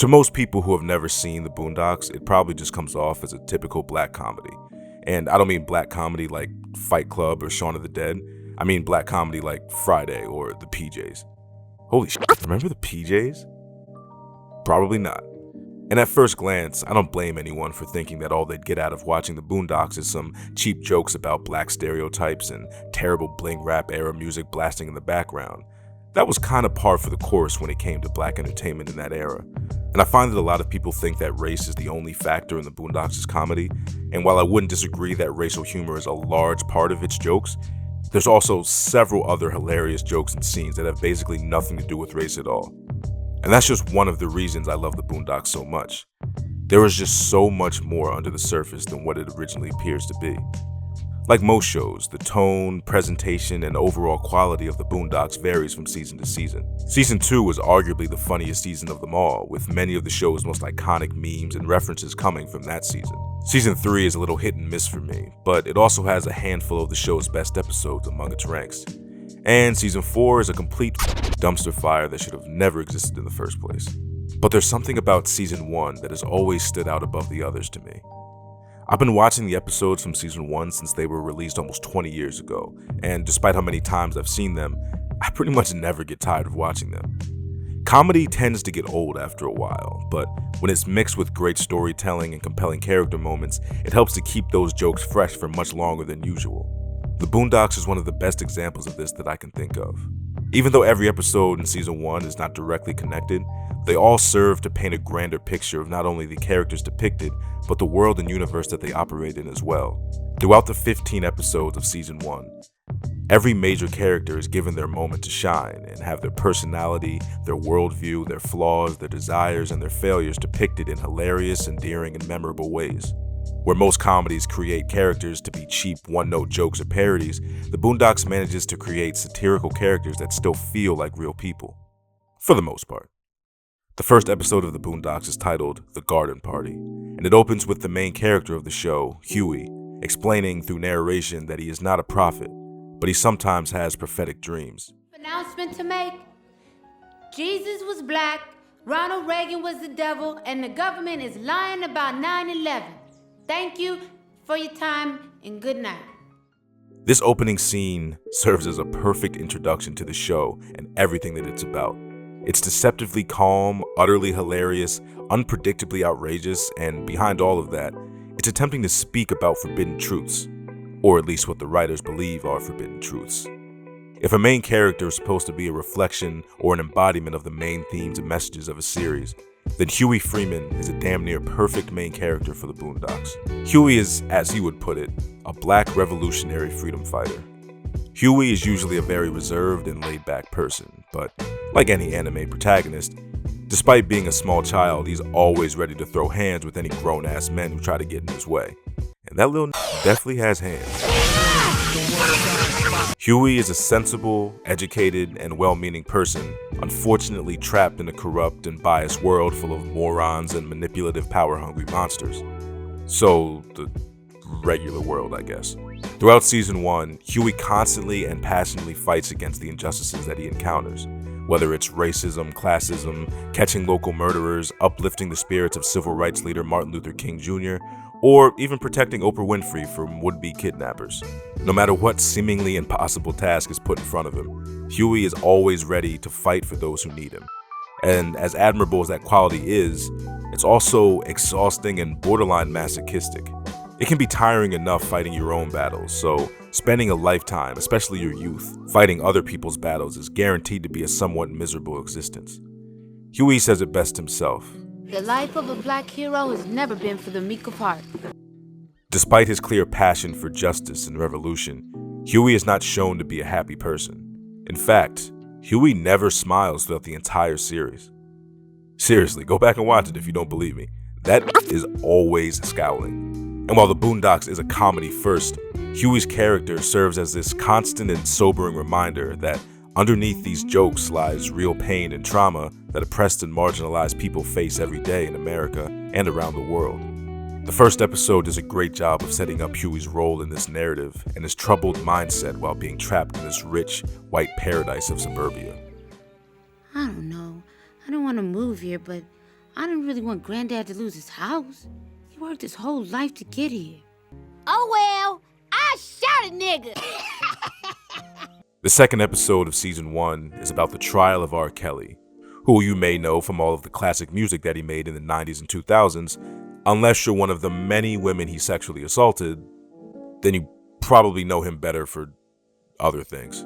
To most people who have never seen the Boondocks, it probably just comes off as a typical black comedy. And I don't mean black comedy like Fight Club or Shaun of the Dead. I mean black comedy like Friday or the PJs. Holy shit, remember the PJs? Probably not. And at first glance, I don't blame anyone for thinking that all they'd get out of watching the Boondocks is some cheap jokes about black stereotypes and terrible bling rap era music blasting in the background. That was kind of par for the course when it came to black entertainment in that era. And I find that a lot of people think that race is the only factor in the Boondocks' comedy, and while I wouldn't disagree that racial humor is a large part of its jokes, there's also several other hilarious jokes and scenes that have basically nothing to do with race at all. And that's just one of the reasons I love the Boondocks so much. There is just so much more under the surface than what it originally appears to be. Like most shows, the tone, presentation, and overall quality of the Boondocks varies from season to season. Season 2 was arguably the funniest season of them all, with many of the show's most iconic memes and references coming from that season. Season 3 is a little hit and miss for me, but it also has a handful of the show's best episodes among its ranks. And Season 4 is a complete dumpster fire that should have never existed in the first place. But there's something about Season 1 that has always stood out above the others to me. I've been watching the episodes from Season 1 since they were released almost 20 years ago, and despite how many times I've seen them, I pretty much never get tired of watching them. Comedy tends to get old after a while, but when it's mixed with great storytelling and compelling character moments, it helps to keep those jokes fresh for much longer than usual. The Boondocks is one of the best examples of this that I can think of. Even though every episode in Season 1 is not directly connected, they all serve to paint a grander picture of not only the characters depicted, but the world and universe that they operate in as well. Throughout the 15 episodes of Season 1, every major character is given their moment to shine and have their personality, their worldview, their flaws, their desires, and their failures depicted in hilarious, endearing, and memorable ways. Where most comedies create characters to be cheap one-note jokes or parodies, the Boondocks manages to create satirical characters that still feel like real people. For the most part. The first episode of the Boondocks is titled The Garden Party, and it opens with the main character of the show, Huey, explaining through narration that he is not a prophet, but he sometimes has prophetic dreams. Announcement to make. Jesus was black, Ronald Reagan was the devil, and the government is lying about 9/11. Thank you for your time and good night. This opening scene serves as a perfect introduction to the show and everything that it's about. It's deceptively calm, utterly hilarious, unpredictably outrageous, and behind all of that, it's attempting to speak about forbidden truths, or at least what the writers believe are forbidden truths. If a main character is supposed to be a reflection or an embodiment of the main themes and messages of a series, then Huey Freeman is a damn near perfect main character for the Boondocks. Huey is, as he would put it, a black revolutionary freedom fighter. Huey is usually a very reserved and laid-back person, but like any anime protagonist, despite being a small child, he's always ready to throw hands with any grown-ass men who try to get in his way. And that little definitely has hands. Huey is a sensible, educated, and well-meaning person, unfortunately trapped in a corrupt and biased world full of morons and manipulative, power-hungry monsters. So, the regular world, I guess. Throughout Season 1, Huey constantly and passionately fights against the injustices that he encounters, whether it's racism, classism, catching local murderers, uplifting the spirits of civil rights leader Martin Luther King Jr., or even protecting Oprah Winfrey from would-be kidnappers. No matter what seemingly impossible task is put in front of him, Huey is always ready to fight for those who need him. And as admirable as that quality is, it's also exhausting and borderline masochistic. It can be tiring enough fighting your own battles, so spending a lifetime, especially your youth, fighting other people's battles is guaranteed to be a somewhat miserable existence. Huey says it best himself. The life of a black hero has never been for the meek of heart. Despite his clear passion for justice and revolution, Huey is not shown to be a happy person. In fact, Huey never smiles throughout the entire series. Seriously, go back and watch it if you don't believe me. That is always scowling. And while the Boondocks is a comedy first, Huey's character serves as this constant and sobering reminder that underneath these jokes lies real pain and trauma that oppressed and marginalized people face every day in America and around the world. The first episode does a great job of setting up Huey's role in this narrative and his troubled mindset while being trapped in this rich, white paradise of suburbia. I don't know. I don't want to move here, but I didn't really want Granddad to lose his house. He worked his whole life to get here. Oh well, I shot a nigga. The second episode of Season 1 is about the trial of R. Kelly, who you may know from all of the classic music that he made in the 90s and 2000s. Unless you're one of the many women he sexually assaulted, then you probably know him better for other things.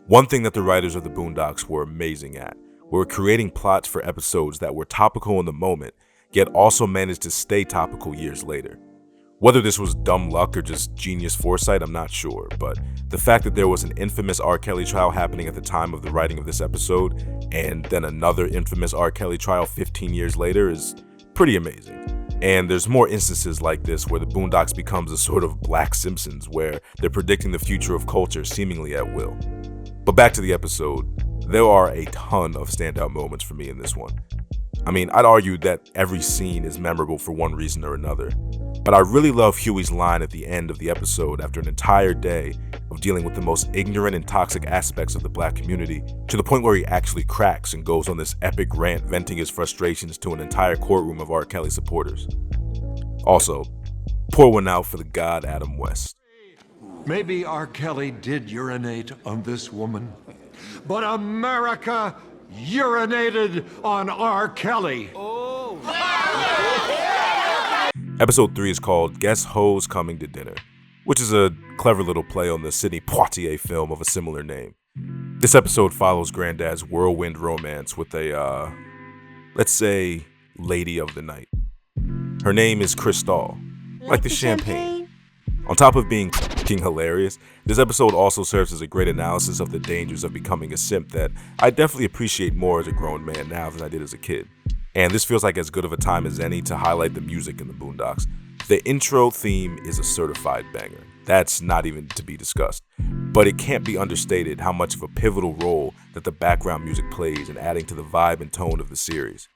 One thing that the writers of the Boondocks were amazing at were creating plots for episodes that were topical in the moment, yet also managed to stay topical years later. Whether this was dumb luck or just genius foresight, I'm not sure, but the fact that there was an infamous R. Kelly trial happening at the time of the writing of this episode, and then another infamous R. Kelly trial 15 years later is pretty amazing. And there's more instances like this where the Boondocks becomes a sort of Black Simpsons, where they're predicting the future of culture seemingly at will. But back to the episode, there are a ton of standout moments for me in this one. I mean, I'd argue that every scene is memorable for one reason or another, but I really love Huey's line at the end of the episode after an entire day of dealing with the most ignorant and toxic aspects of the Black community, to the point where he actually cracks and goes on this epic rant venting his frustrations to an entire courtroom of R. Kelly supporters. Also, pour one out for the god Adam West. Maybe R. Kelly did urinate on this woman, but America urinated on R. Kelly. Episode 3 is called Guess Hoes Coming to Dinner, which is a clever little play on the Sidney Poitier film of a similar name. This episode follows Granddad's whirlwind romance with a, let's say, lady of the night. Her name is Cristal, like the champagne. On top of being fucking hilarious, this episode also serves as a great analysis of the dangers of becoming a simp that I definitely appreciate more as a grown man now than I did as a kid. And this feels like as good of a time as any to highlight the music in the Boondocks. The intro theme is a certified banger. That's not even to be discussed. But it can't be understated how much of a pivotal role that the background music plays in adding to the vibe and tone of the series.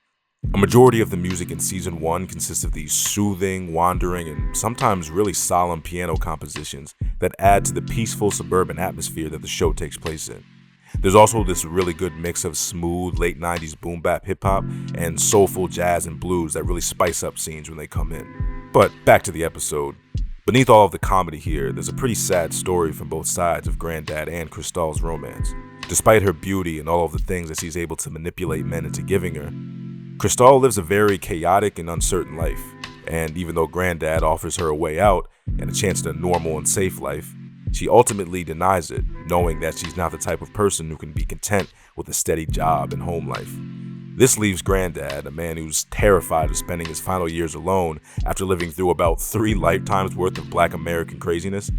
A majority of the music in Season 1 consists of these soothing, wandering, and sometimes really solemn piano compositions that add to the peaceful suburban atmosphere that the show takes place in. There's also this really good mix of smooth late 90s boom bap hip hop and soulful jazz and blues that really spice up scenes when they come in. But back to the episode. Beneath all of the comedy here, there's a pretty sad story from both sides of Granddad and Cristal's romance. Despite her beauty and all of the things that she's able to manipulate men into giving her, Cristal lives a very chaotic and uncertain life, and even though Granddad offers her a way out and a chance at a normal and safe life, she ultimately denies it, knowing that she's not the type of person who can be content with a steady job and home life. This leaves Granddad, a man who's terrified of spending his final years alone after living through about 3 lifetimes worth of Black American craziness,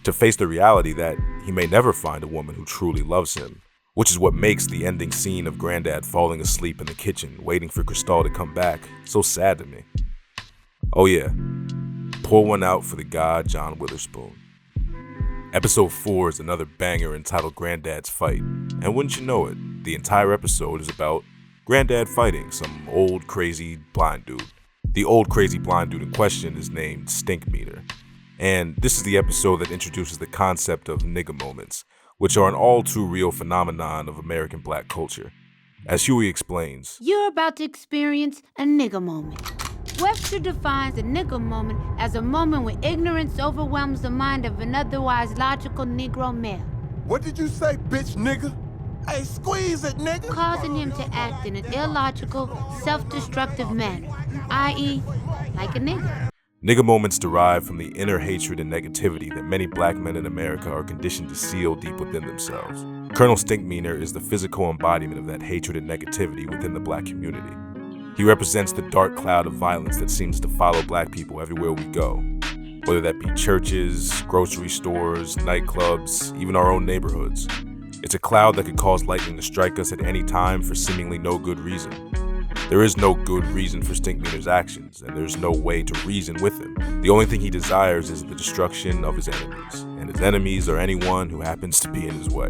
to face the reality that he may never find a woman who truly loves him. Which is what makes the ending scene of Granddad falling asleep in the kitchen, waiting for Cristal to come back, so sad to me. Oh yeah, pour one out for the god John Witherspoon. Episode 4 is another banger entitled Granddad's Fight, and wouldn't you know it, the entire episode is about Granddad fighting some old crazy blind dude. The old crazy blind dude in question is named Stink Meter, and this is the episode that introduces the concept of nigga moments, which are an all-too-real phenomenon of American Black culture. As Huey explains, You're about to experience a nigga moment. Webster defines a nigga moment as a moment when ignorance overwhelms the mind of an otherwise logical Negro male, What did you say, bitch nigga? Hey, squeeze it, nigga. causing him to act in an illogical, self-destructive manner, i.e., like a nigga. nigga moments derive from the inner hatred and negativity that many Black men in America are conditioned to seal deep within themselves. Colonel Stinkmeaner is the physical embodiment of that hatred and negativity within the Black community. He represents the dark cloud of violence that seems to follow Black people everywhere we go, whether that be churches, grocery stores, nightclubs, even our own neighborhoods. It's a cloud that could cause lightning to strike us at any time for seemingly no good reason. There is no good reason for Stinkmeaner's actions, and there's no way to reason with him. The only thing he desires is the destruction of his enemies, and his enemies are anyone who happens to be in his way.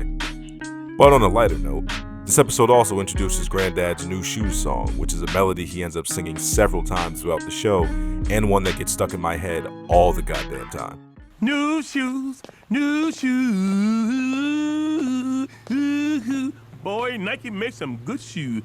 But on a lighter note, this episode also introduces Granddad's New Shoes song, which is a melody he ends up singing several times throughout the show, and one that gets stuck in my head all the goddamn time. New shoes, boy. Nike makes some good shoes.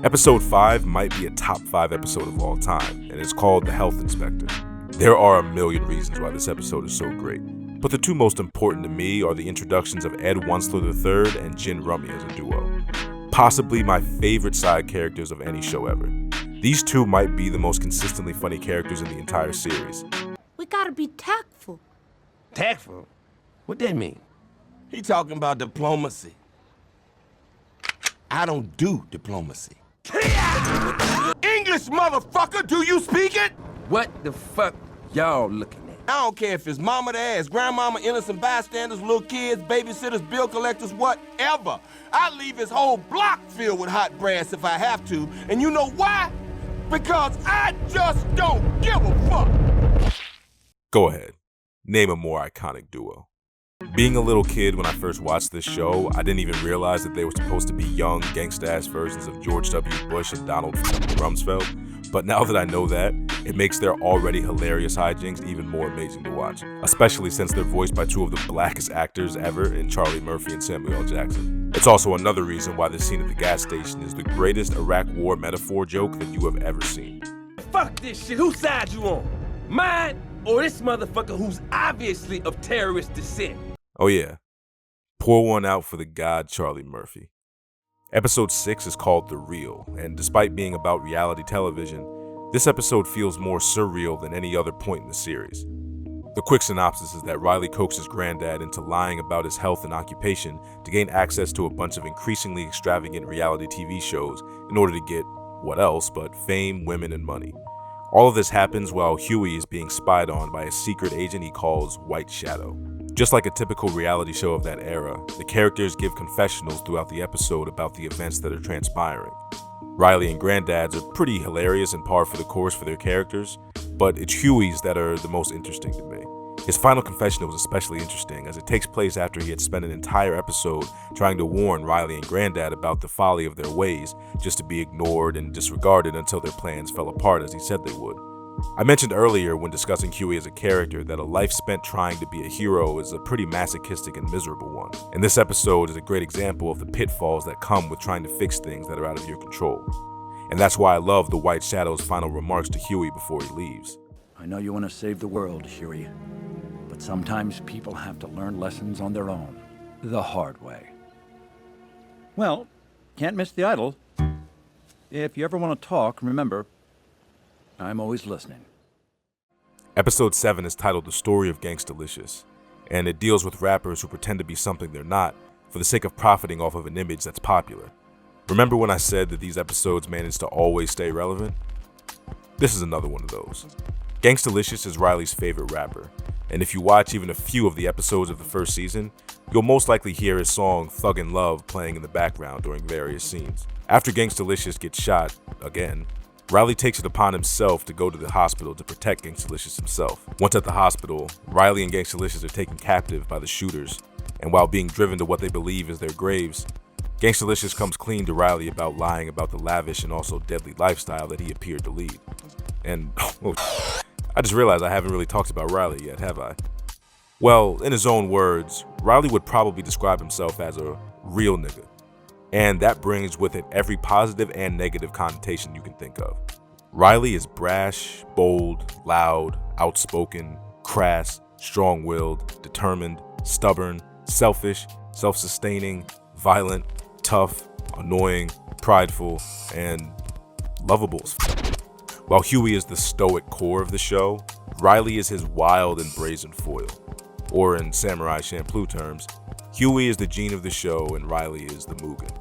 Episode 5 might be a top 5 episode of all time, and it's called The Health Inspector. There are a million reasons why this episode is so great, but the two most important to me are the introductions of Ed Wunsler III and Jin Rummy as a duo. Possibly my favorite side characters of any show ever. These two might be the most consistently funny characters in the entire series. We gotta be tactful. Tactful? What that mean? He talking about diplomacy. I don't do diplomacy. English, motherfucker, do you speak it? What the fuck y'all looking at? I don't care if it's mama to ass, grandmama, innocent bystanders, little kids, babysitters, bill collectors, whatever. I leave his whole block filled with hot brass if I have to. And you know why? Because I just don't give a fuck. Go ahead. Name a more iconic duo. Being a little kid when I first watched this show, I didn't even realize that they were supposed to be young, gangsta-ass versions of George W. Bush and Donald Rumsfeld. But now that I know that, it makes their already hilarious hijinks even more amazing to watch, especially since they're voiced by two of the blackest actors ever in Charlie Murphy and Samuel L. Jackson. It's also another reason why the scene at the gas station is the greatest Iraq War metaphor joke that you have ever seen. Fuck this shit, whose side you on? Mine or this motherfucker who's obviously of terrorist descent? Oh yeah, pour one out for the god Charlie Murphy. Episode 6 is called The Real, and despite being about reality television, this episode feels more surreal than any other point in the series. The quick synopsis is that Riley coaxes Granddad into lying about his health and occupation to gain access to a bunch of increasingly extravagant reality TV shows in order to get, what else but fame, women, and money. All of this happens while Huey is being spied on by a secret agent he calls White Shadow. Just like a typical reality show of that era, the characters give confessionals throughout the episode about the events that are transpiring. Riley and Granddad's are pretty hilarious and par for the course for their characters, but it's Huey's that are the most interesting to me. His final confessional was especially interesting as it takes place after he had spent an entire episode trying to warn Riley and Granddad about the folly of their ways, just to be ignored and disregarded until their plans fell apart as he said they would. I mentioned earlier when discussing Huey as a character that a life spent trying to be a hero is a pretty masochistic and miserable one, and this episode is a great example of the pitfalls that come with trying to fix things that are out of your control. And that's why I love the White Shadow's final remarks to Huey before he leaves. I know you want to save the world, Huey, but sometimes people have to learn lessons on their own, the hard way. Well, can't miss the idol. If you ever want to talk, remember, I'm always listening. Episode 7 is titled The Story of Gangstalicious, and it deals with rappers who pretend to be something they're not for the sake of profiting off of an image that's popular. Remember when I said that these episodes manage to always stay relevant? This is another one of those. Gangstalicious is Riley's favorite rapper, and if you watch even a few of the episodes of the first season, you'll most likely hear his song Thuggin' Love playing in the background during various scenes. After Gangstalicious gets shot, again, Riley takes it upon himself to go to the hospital to protect Gangstalicious himself. Once at the hospital, Riley and Gangstalicious are taken captive by the shooters, and while being driven to what they believe is their graves, Gangstalicious comes clean to Riley about lying about the lavish and also deadly lifestyle that he appeared to lead. And, I just realized I haven't really talked about Riley yet, have I? Well, in his own words, Riley would probably describe himself as a real nigga. And that brings with it every positive and negative connotation you can think of. Riley is brash, bold, loud, outspoken, crass, strong-willed, determined, stubborn, selfish, self-sustaining, violent, tough, annoying, prideful, and lovable. While Huey is the stoic core of the show, Riley is his wild and brazen foil. Or in Samurai Champloo terms, Huey is the gene of the show and Riley is the Mugen.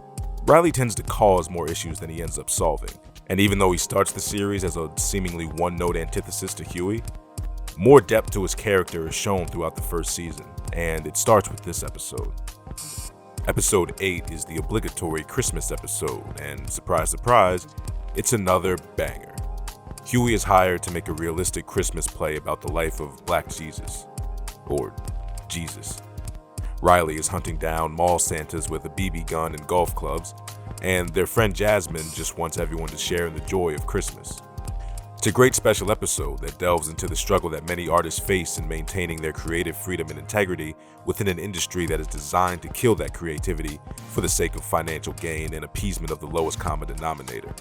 Riley tends to cause more issues than he ends up solving, and even though he starts the series as a seemingly one-note antithesis to Huey, more depth to his character is shown throughout the first season, and it starts with this episode. Episode 8 is the obligatory Christmas episode, and surprise, surprise, it's another banger. Huey is hired to make a realistic Christmas play about the life of Black Jesus, or Jesus. Riley is hunting down mall Santas with a BB gun and golf clubs, and their friend Jasmine just wants everyone to share in the joy of Christmas. It's a great special episode that delves into the struggle that many artists face in maintaining their creative freedom and integrity within an industry that is designed to kill that creativity for the sake of financial gain and appeasement of the lowest common denominator.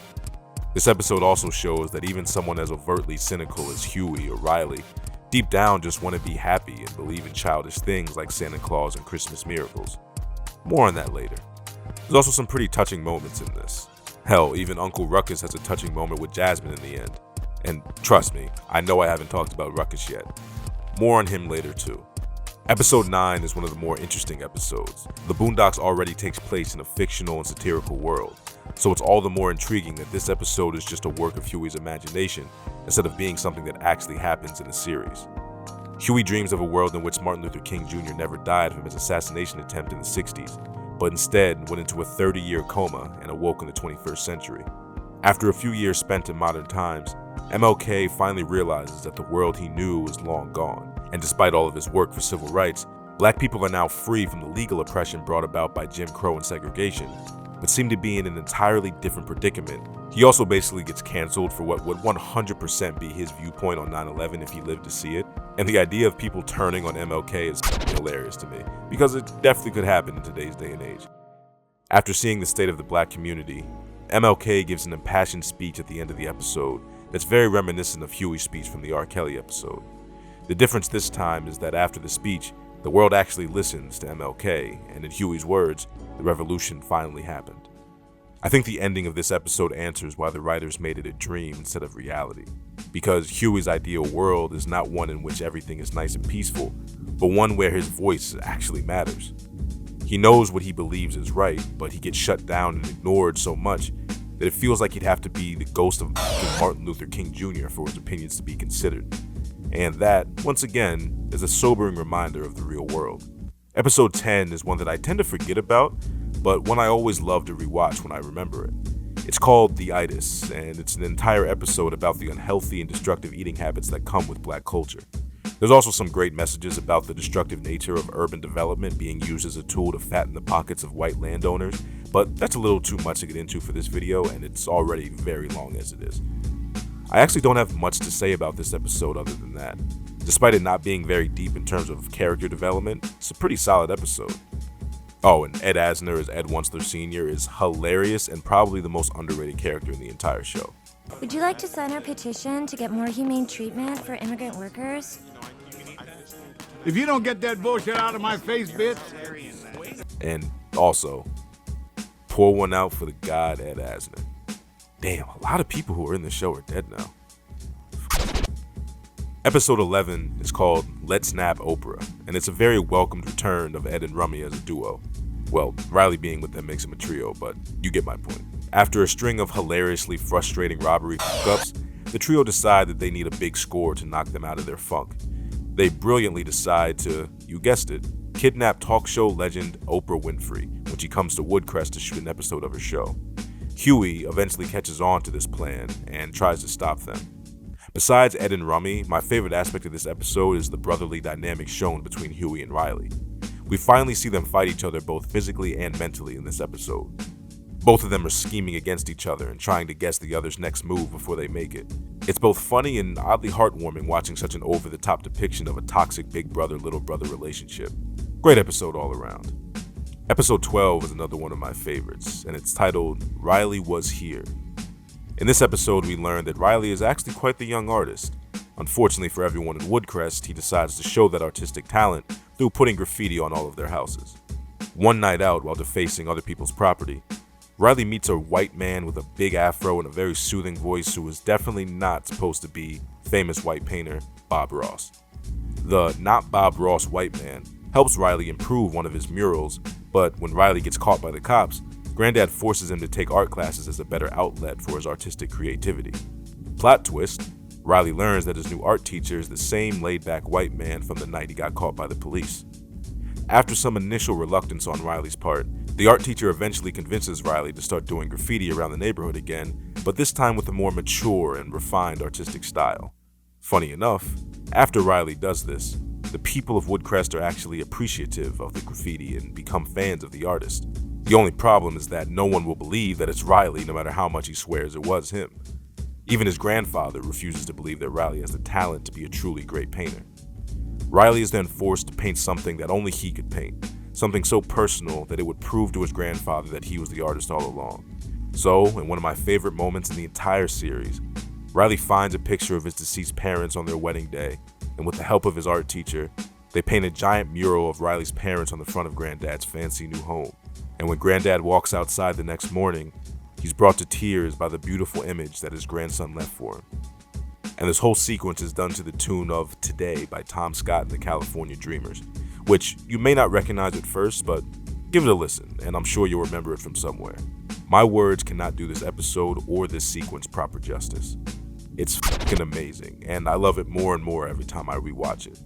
This episode also shows that even someone as overtly cynical as Huey or Riley deep down just want to be happy and believe in childish things like Santa Claus and Christmas miracles. More on that later. There's also some pretty touching moments in this. Hell, even Uncle Ruckus has a touching moment with Jasmine in the end. And trust me, I know I haven't talked about Ruckus yet. More on him later too. Episode 9 is one of the more interesting episodes. The Boondocks already takes place in a fictional and satirical world, so it's all the more intriguing that this episode is just a work of Huey's imagination instead of being something that actually happens in a series. Huey dreams of a world in which Martin Luther King Jr. never died from his assassination attempt in the 60s, but instead went into a 30-year coma and awoke in the 21st century. After a few years spent in modern times, MLK finally realizes that the world he knew is long gone, and despite all of his work for civil rights, black people are now free from the legal oppression brought about by Jim Crow and segregation, but seem to be in an entirely different predicament. He also basically gets canceled for what would 100% be his viewpoint on 9/11 if he lived to see it, and the idea of people turning on MLK is hilarious to me, because it definitely could happen in today's day and age. After seeing the state of the black community, MLK gives an impassioned speech at the end of the episode that's very reminiscent of Huey's speech from the R. Kelly episode. The difference this time is that after the speech, the world actually listens to MLK, and in Huey's words, the revolution finally happened. I think the ending of this episode answers why the writers made it a dream instead of reality, because Huey's ideal world is not one in which everything is nice and peaceful, but one where his voice actually matters. He knows what he believes is right, but he gets shut down and ignored so much that it feels like he'd have to be the ghost of Martin Luther King Jr. for his opinions to be considered. And that, once again, is a sobering reminder of the real world. Episode 10 is one that I tend to forget about, but one I always love to rewatch when I remember it. It's called The Itis, and it's an entire episode about the unhealthy and destructive eating habits that come with black culture. There's also some great messages about the destructive nature of urban development being used as a tool to fatten the pockets of white landowners, but that's a little too much to get into for this video, and it's already very long as it is. I actually don't have much to say about this episode other than that. Despite it not being very deep in terms of character development, it's a pretty solid episode. Oh, and Ed Asner as Ed Wuncler Sr. is hilarious and probably the most underrated character in the entire show. Would you like to sign our petition to get more humane treatment for immigrant workers? If you don't get that bullshit out of my face, bitch. And also, pour one out for the god Ed Asner. Damn, a lot of people who are in the show are dead now. Episode 11 is called Let's Nab Oprah, and it's a very welcomed return of Ed and Rummy as a duo. Well, Riley being with them makes him a trio, but you get my point. After a string of hilariously frustrating robbery fuck-ups, the trio decide that they need a big score to knock them out of their funk. They brilliantly decide to, you guessed it, kidnap talk show legend Oprah Winfrey when she comes to Woodcrest to shoot an episode of her show. Huey eventually catches on to this plan and tries to stop them. Besides Ed and Rummy, my favorite aspect of this episode is the brotherly dynamic shown between Huey and Riley. We finally see them fight each other both physically and mentally in this episode. Both of them are scheming against each other and trying to guess the other's next move before they make it. It's both funny and oddly heartwarming watching such an over-the-top depiction of a toxic big brother-little brother relationship. Great episode all around. Episode 12 is another one of my favorites, and it's titled Riley Was Here. In this episode, we learn that Riley is actually quite the young artist. Unfortunately for everyone in Woodcrest, he decides to show that artistic talent through putting graffiti on all of their houses. One night out, while defacing other people's property, Riley meets a white man with a big afro and a very soothing voice who is definitely not supposed to be famous white painter Bob Ross. The not Bob Ross white man helps Riley improve one of his murals, but when Riley gets caught by the cops, Granddad forces him to take art classes as a better outlet for his artistic creativity. Plot twist, Riley learns that his new art teacher is the same laid-back white man from the night he got caught by the police. After some initial reluctance on Riley's part, the art teacher eventually convinces Riley to start doing graffiti around the neighborhood again, but this time with a more mature and refined artistic style. Funny enough, after Riley does this, the people of Woodcrest are actually appreciative of the graffiti and become fans of the artist. The only problem is that no one will believe that it's Riley no matter how much he swears it was him. Even his grandfather refuses to believe that Riley has the talent to be a truly great painter. Riley is then forced to paint something that only he could paint, something so personal that it would prove to his grandfather that he was the artist all along. So, in one of my favorite moments in the entire series, Riley finds a picture of his deceased parents on their wedding day, and with the help of his art teacher, they paint a giant mural of Riley's parents on the front of Granddad's fancy new home. And when Granddad walks outside the next morning, he's brought to tears by the beautiful image that his grandson left for him. And this whole sequence is done to the tune of Today by Tom Scott and the California Dreamers, which you may not recognize at first, but give it a listen, and I'm sure you'll remember it from somewhere. My words cannot do this episode or this sequence proper justice. It's fucking amazing, and I love it more and more every time I rewatch it.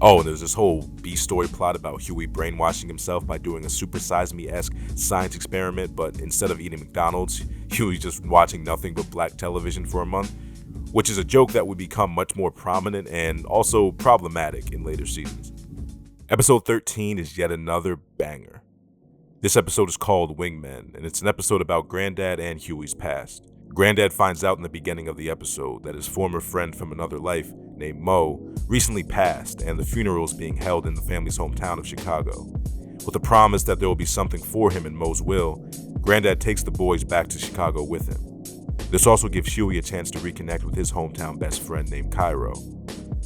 Oh, and there's this whole B-story plot about Huey brainwashing himself by doing a Super Size Me-esque science experiment, but instead of eating McDonald's, Huey's just watching nothing but black television for a month, which is a joke that would become much more prominent and also problematic in later seasons. Episode 13 is yet another banger. This episode is called Wingmen, and it's an episode about Granddad and Huey's past. Granddad finds out in the beginning of the episode that his former friend from another life, named Mo, recently passed, and the funeral is being held in the family's hometown of Chicago. With the promise that there will be something for him in Mo's will, Granddad takes the boys back to Chicago with him. This also gives Huey a chance to reconnect with his hometown best friend named Cairo.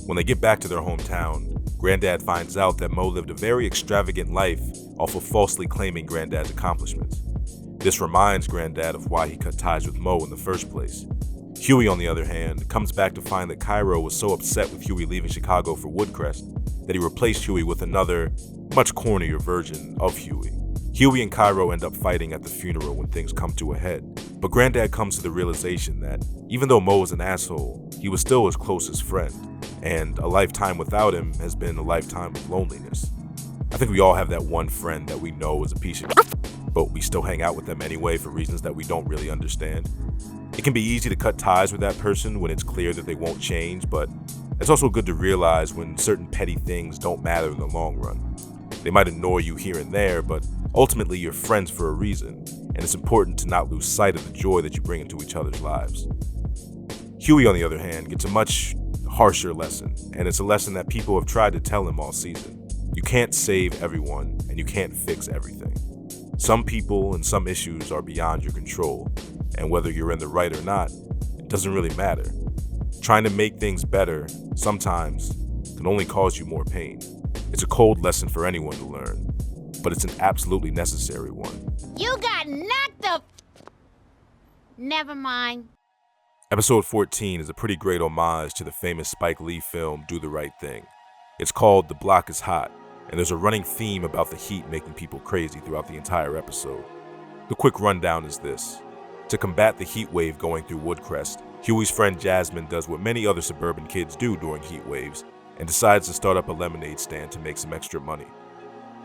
When they get back to their hometown, Granddad finds out that Mo lived a very extravagant life off of falsely claiming Granddad's accomplishments. This reminds Granddad of why he cut ties with Mo in the first place. Huey, on the other hand, comes back to find that Cairo was so upset with Huey leaving Chicago for Woodcrest that he replaced Huey with another, much cornier version of Huey. Huey and Cairo end up fighting at the funeral when things come to a head, but Granddad comes to the realization that even though Mo is an asshole, he was still his closest friend, and a lifetime without him has been a lifetime of loneliness. I think we all have that one friend that we know is a piece of shit, but we still hang out with them anyway for reasons that we don't really understand. It can be easy to cut ties with that person when it's clear that they won't change, but it's also good to realize when certain petty things don't matter in the long run. They might annoy you here and there, but ultimately you're friends for a reason, and it's important to not lose sight of the joy that you bring into each other's lives. Huey, on the other hand, gets a much harsher lesson, and it's a lesson that people have tried to tell him all season. You can't save everyone, and you can't fix everything. Some people and some issues are beyond your control, and whether you're in the right or not, it doesn't really matter. Trying to make things better, sometimes, can only cause you more pain. It's a cold lesson for anyone to learn, but it's an absolutely necessary one. You got knocked the... Never mind. Episode 14 is a pretty great homage to the famous Spike Lee film Do the Right Thing. It's called The Block is Hot, and there's a running theme about the heat making people crazy throughout the entire episode. The quick rundown is this. To combat the heat wave going through Woodcrest, Huey's friend Jasmine does what many other suburban kids do during heat waves, and decides to start up a lemonade stand to make some extra money.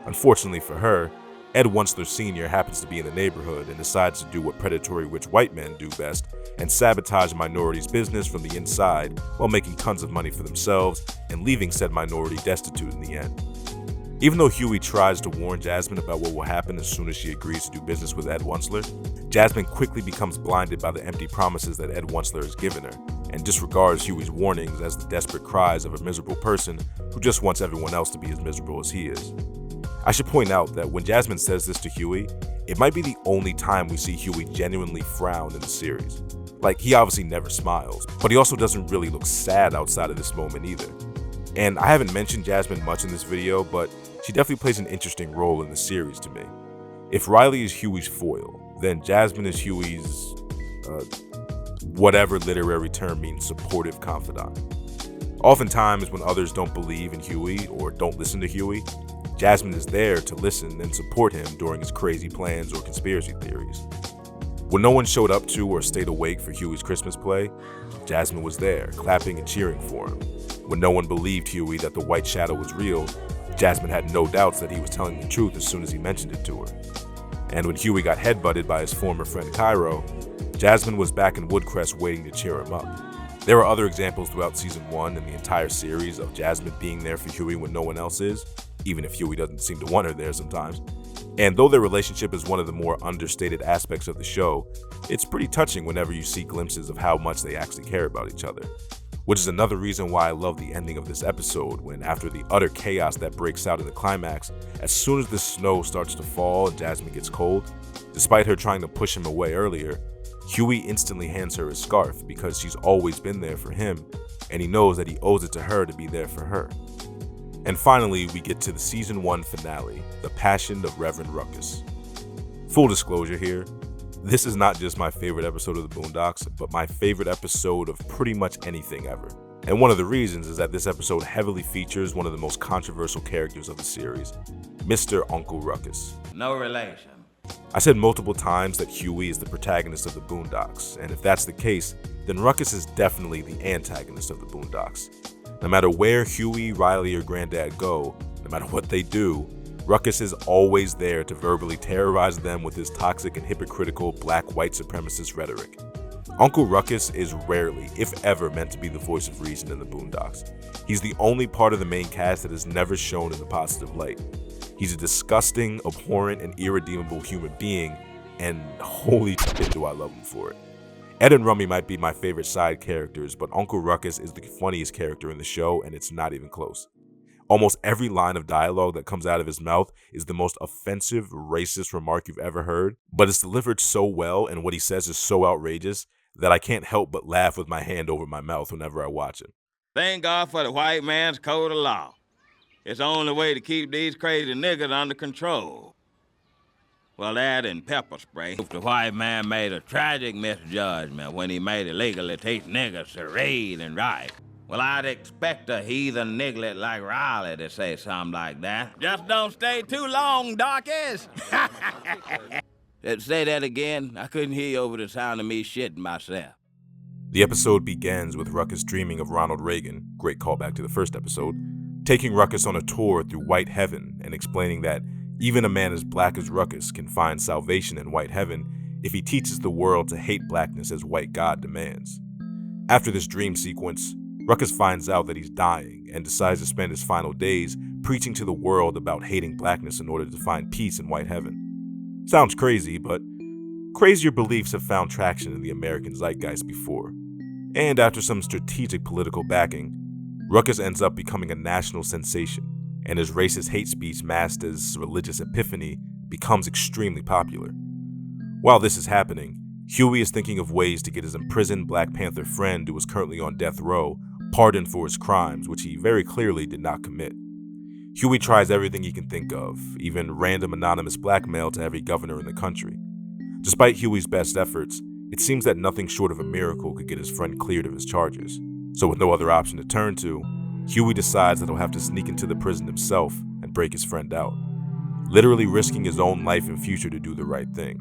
Unfortunately for her, Ed Wuncler Sr. happens to be in the neighborhood and decides to do what predatory rich white men do best and sabotage a minority's business from the inside while making tons of money for themselves and leaving said minority destitute in the end. Even though Huey tries to warn Jasmine about what will happen as soon as she agrees to do business with Ed Wuncler, Jasmine quickly becomes blinded by the empty promises that Ed Wuncler has given her and disregards Huey's warnings as the desperate cries of a miserable person who just wants everyone else to be as miserable as he is. I should point out that when Jasmine says this to Huey, it might be the only time we see Huey genuinely frown in the series. Like, he obviously never smiles, but he also doesn't really look sad outside of this moment either. And I haven't mentioned Jasmine much in this video, but she definitely plays an interesting role in the series to me. If Riley is Huey's foil, then Jasmine is Huey's, whatever literary term means, supportive confidant. Oftentimes, when others don't believe in Huey or don't listen to Huey, Jasmine is there to listen and support him during his crazy plans or conspiracy theories. When no one showed up to or stayed awake for Huey's Christmas play, Jasmine was there, clapping and cheering for him. When no one believed Huey that the White Shadow was real, Jasmine had no doubts that he was telling the truth as soon as he mentioned it to her. And when Huey got headbutted by his former friend Cairo, Jasmine was back in Woodcrest waiting to cheer him up. There are other examples throughout Season 1 and the entire series of Jasmine being there for Huey when no one else is, even if Huey doesn't seem to want her there sometimes. And though their relationship is one of the more understated aspects of the show, it's pretty touching whenever you see glimpses of how much they actually care about each other. Which is another reason why I love the ending of this episode, when after the utter chaos that breaks out in the climax, as soon as the snow starts to fall and Jasmine gets cold, despite her trying to push him away earlier, Huey instantly hands her his scarf because she's always been there for him, and he knows that he owes it to her to be there for her. And finally, we get to the season 1 finale, The Passion of Reverend Ruckus. Full disclosure here, this is not just my favorite episode of the Boondocks, but my favorite episode of pretty much anything ever. And one of the reasons is that this episode heavily features one of the most controversial characters of the series, Mr. Uncle Ruckus. No relation. I said multiple times that Huey is the protagonist of the Boondocks, and if that's the case, then Ruckus is definitely the antagonist of the Boondocks. No matter where Huey, Riley, or Granddad go, no matter what they do, Ruckus is always there to verbally terrorize them with his toxic and hypocritical black white supremacist rhetoric. Uncle Ruckus is rarely, if ever, meant to be the voice of reason in the Boondocks. He's the only part of the main cast that is never shown in a positive light. He's a disgusting, abhorrent, and irredeemable human being, and holy shit do I love him for it. Ed and Rummy might be my favorite side characters, but Uncle Ruckus is the funniest character in the show, and it's not even close. Almost every line of dialogue that comes out of his mouth is the most offensive, racist remark you've ever heard, but it's delivered so well and what he says is so outrageous that I can't help but laugh with my hand over my mouth whenever I watch him. Thank God for the white man's code of law. It's the only way to keep these crazy niggas under control. Well, that and pepper spray. The white man made a tragic misjudgment when he made it legal to teach niggas to read and write. Well, I'd expect a heathen niglet like Riley to say something like that. Just don't stay too long, darkies. Say that again. I couldn't hear you over the sound of me shitting myself. The episode begins with Ruckus dreaming of Ronald Reagan, great callback to the first episode, taking Ruckus on a tour through white heaven and explaining that even a man as black as Ruckus can find salvation in white heaven if he teaches the world to hate blackness as white God demands. After this dream sequence, Ruckus finds out that he's dying and decides to spend his final days preaching to the world about hating blackness in order to find peace in white heaven. Sounds crazy, but crazier beliefs have found traction in the American zeitgeist before. And after some strategic political backing, Ruckus ends up becoming a national sensation, and his racist hate speech masked as religious epiphany becomes extremely popular. While this is happening, Huey is thinking of ways to get his imprisoned Black Panther friend who is currently on death row pardoned for his crimes, which he very clearly did not commit. Huey tries everything he can think of, even random anonymous blackmail to every governor in the country. Despite Huey's best efforts, it seems that nothing short of a miracle could get his friend cleared of his charges. So with no other option to turn to, Huey decides that he'll have to sneak into the prison himself and break his friend out, literally risking his own life and future to do the right thing.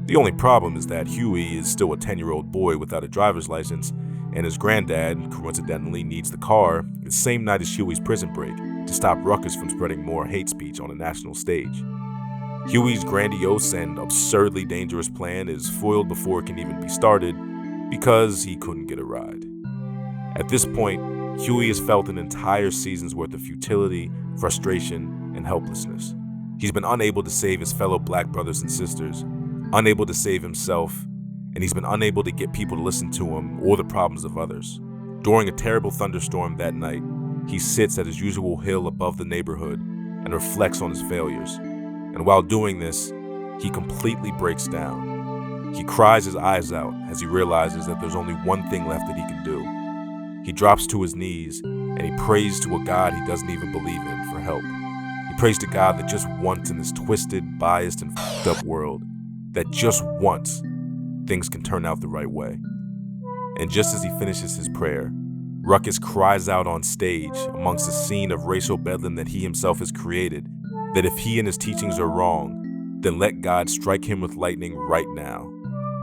The only problem is that Huey is still a 10-year-old boy without a driver's license, and his granddad, coincidentally, needs the car the same night as Huey's prison break to stop Ruckus from spreading more hate speech on a national stage. Huey's grandiose and absurdly dangerous plan is foiled before it can even be started because he couldn't get a ride. At this point, Huey has felt an entire season's worth of futility, frustration, and helplessness. He's been unable to save his fellow black brothers and sisters, unable to save himself, and he's been unable to get people to listen to him or the problems of others. During a terrible thunderstorm that night, he sits at his usual hill above the neighborhood and reflects on his failures. And while doing this, he completely breaks down. He cries his eyes out as he realizes that there's only one thing left that he can do. He drops to his knees and he prays to a God he doesn't even believe in for help. He prays to God that just once in this twisted, biased, and fucked up world, that just once, things can turn out the right way. And just as he finishes his prayer, Ruckus cries out on stage amongst a scene of racial bedlam that he himself has created, that if he and his teachings are wrong, then let God strike him with lightning right now.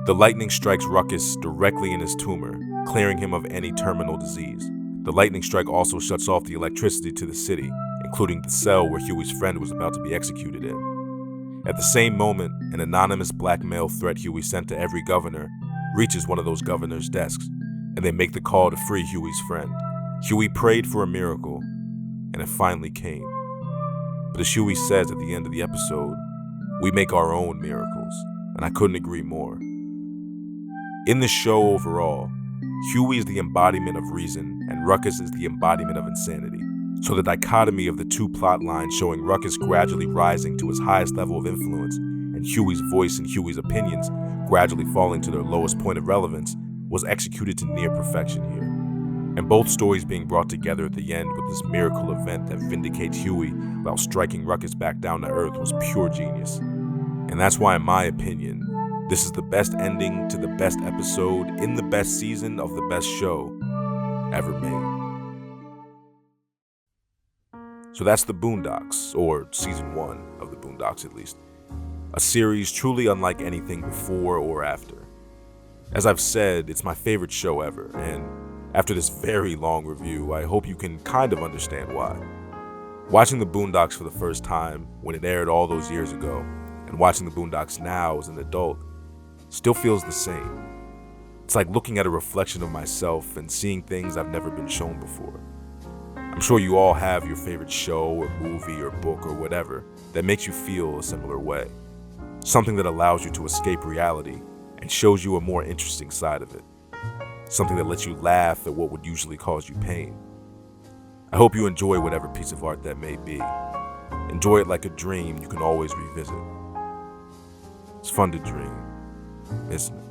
The lightning strikes Ruckus directly in his tumor, clearing him of any terminal disease. The lightning strike also shuts off the electricity to the city, including the cell where Huey's friend was about to be executed in. At the same moment, an anonymous blackmail threat Huey sent to every governor reaches one of those governors' desks, and they make the call to free Huey's friend. Huey prayed for a miracle, and it finally came. But as Huey says at the end of the episode, We make our own miracles, and I couldn't agree more. In the show overall, Huey is the embodiment of reason, and Ruckus is the embodiment of insanity. So the dichotomy of the two plot lines showing Ruckus gradually rising to his highest level of influence, and Huey's voice and Huey's opinions gradually falling to their lowest point of relevance, was executed to near perfection here. And both stories being brought together at the end with this miracle event that vindicates Huey while striking Ruckus back down to earth was pure genius. And that's why, in my opinion, this is the best ending to the best episode in the best season of the best show ever made. So that's the Boondocks, or season 1 of the Boondocks at least. A series truly unlike anything before or after. As I've said, it's my favorite show ever, and after this very long review, I hope you can kind of understand why. Watching the Boondocks for the first time when it aired all those years ago, and watching the Boondocks now as an adult, still feels the same. It's like looking at a reflection of myself and seeing things I've never been shown before. I'm sure you all have your favorite show or movie or book or whatever that makes you feel a similar way. Something that allows you to escape reality and shows you a more interesting side of it. Something that lets you laugh at what would usually cause you pain. I hope you enjoy whatever piece of art that may be. Enjoy it like a dream you can always revisit. It's fun to dream, isn't it?